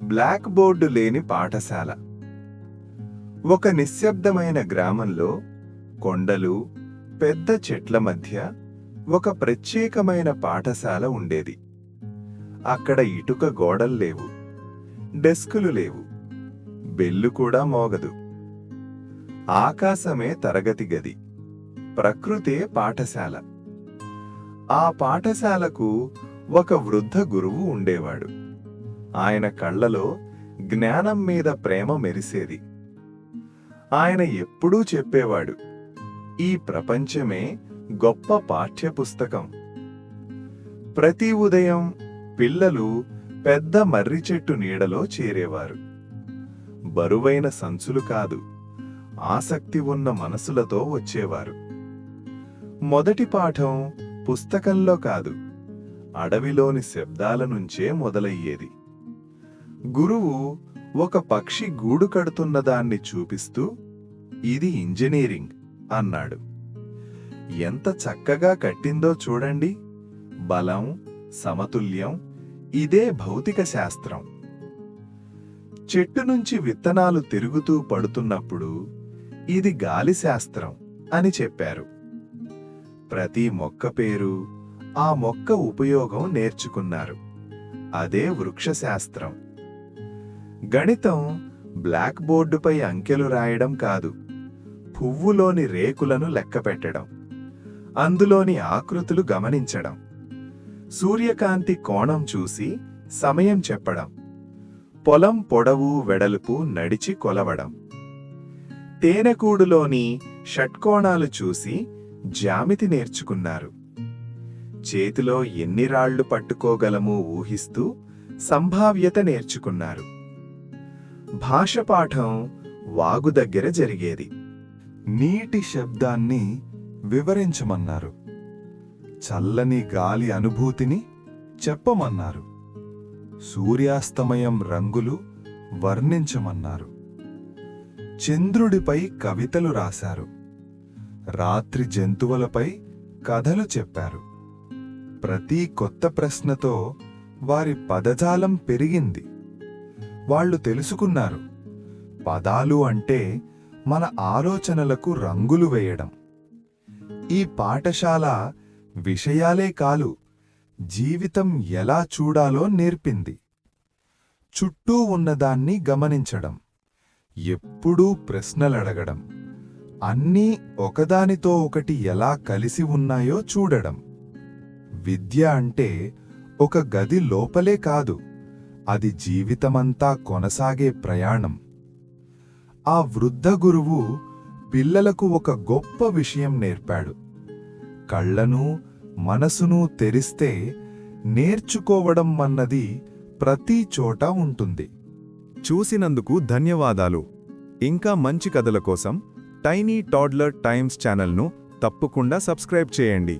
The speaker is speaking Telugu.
బ్లాక్ బోర్డు లేని పాఠశాల. ఒక నిశ్శబ్దమైన గ్రామంలో కొండలు, పెద్ద చెట్ల మధ్య ఒక ప్రత్యేకమైన పాఠశాల ఉండేది. అక్కడ ఇటుక గోడల్లేవు, డెస్కులు లేవు, బెల్లు కూడా మోగదు. ఆకాశమే తరగతి గది, ప్రకృతే పాఠశాల. ఆ పాఠశాలకు ఒక వృద్ధ గురువు ఉండేవాడు. ఆయన కళ్ళలో జ్ఞానం మీద ప్రేమ మెరిసేది. ఆయన ఎప్పుడూ చెప్పేవాడు, ఈ ప్రపంచమే గొప్ప పాఠ్యపుస్తకం. ప్రతి ఉదయం పిల్లలు పెద్ద మర్రి చెట్టు నీడలో చేరేవారు. బరువైన సంచులు కాదు, ఆసక్తి ఉన్న మనసులతో వచ్చేవారు. మొదటి పాఠం పుస్తకంలో కాదు, అడవిలోని శబ్దాల నుంచే మొదలయ్యేది. గురువు ఒక పక్షి గూడు కడుతున్నదాన్ని చూపిస్తూ, ఇది ఇంజనీరింగ్ అన్నాడు. ఎంత చక్కగా కట్టిందో చూడండి. బలం, సమతుల్యం, ఇదే భౌతిక శాస్త్రం. చెట్టు నుంచి విత్తనాలు తిరుగుతూ పడుతున్నప్పుడు ఇది గాలి శాస్త్రం అని చెప్పారు. ప్రతి మొక్క పేరు, ఆ మొక్క ఉపయోగం నేర్చుకున్నారు. అదే వృక్షశాస్త్రం. గణితం బ్లాక్ బోర్డుపై అంకెలు రాయడం కాదు, పువ్వులోని రేకులను లెక్కపెట్టడం, అందులోని ఆకృతులు గమనించడం, సూర్యకాంతి కోణం చూసి సమయం చెప్పడం, పొలం పొడవు వెడల్పు నడిచి కొలవడం, తేనెకూడులోని షట్కోణాలు చూసి జ్యామితి నేర్చుకున్నారు. చేతిలో ఎన్ని రాళ్లు పట్టుకోగలమో ఊహిస్తూ సంభావ్యత నేర్చుకున్నారు. భాష పాఠం వాగు దగ్గర జరిగేది. నీటి శబ్దాన్ని వివరించమన్నారు. చల్లని గాలి అనుభూతిని చెప్పమన్నారు. సూర్యాస్తమయం రంగులు వర్ణించమన్నారు. చంద్రుడిపై కవితలు రాశారు. రాత్రి జంతువులపై కథలు చెప్పారు. ప్రతి కొత్త ప్రశ్నతో వారి పదజాలం పెరిగింది. వాళ్ళు తెలుసుకున్నారు, పదాలు అంటే మన ఆలోచనలకు రంగులు వేయడం. ఈ పాఠశాల విషయాలే కాదు, జీవితం ఎలా చూడాలో నేర్పింది. చుట్టూ ఉన్నదాన్ని గమనించడం, ఎప్పుడూ ప్రశ్నలడగడం, అన్నీ ఒకదానితో ఒకటి ఎలా కలిసి ఉన్నాయో చూడడం. విద్య అంటే ఒక గది లోపలే కాదు, అది జీవితమంతా కొనసాగే ప్రయాణం. ఆ వృద్ధ గురువు పిల్లలకు ఒక గొప్ప విషయం నేర్పాడు. కళ్ళను, మనసును తెరిస్తే నేర్చుకోవడం అన్నది ప్రతి చోట ఉంటుంది. చూసినందుకు ధన్యవాదాలు. ఇంకా మంచి కథల కోసం టైనీ టాడ్లర్ టైమ్స్ ఛానల్ను తప్పకుండా సబ్స్క్రైబ్ చేయండి.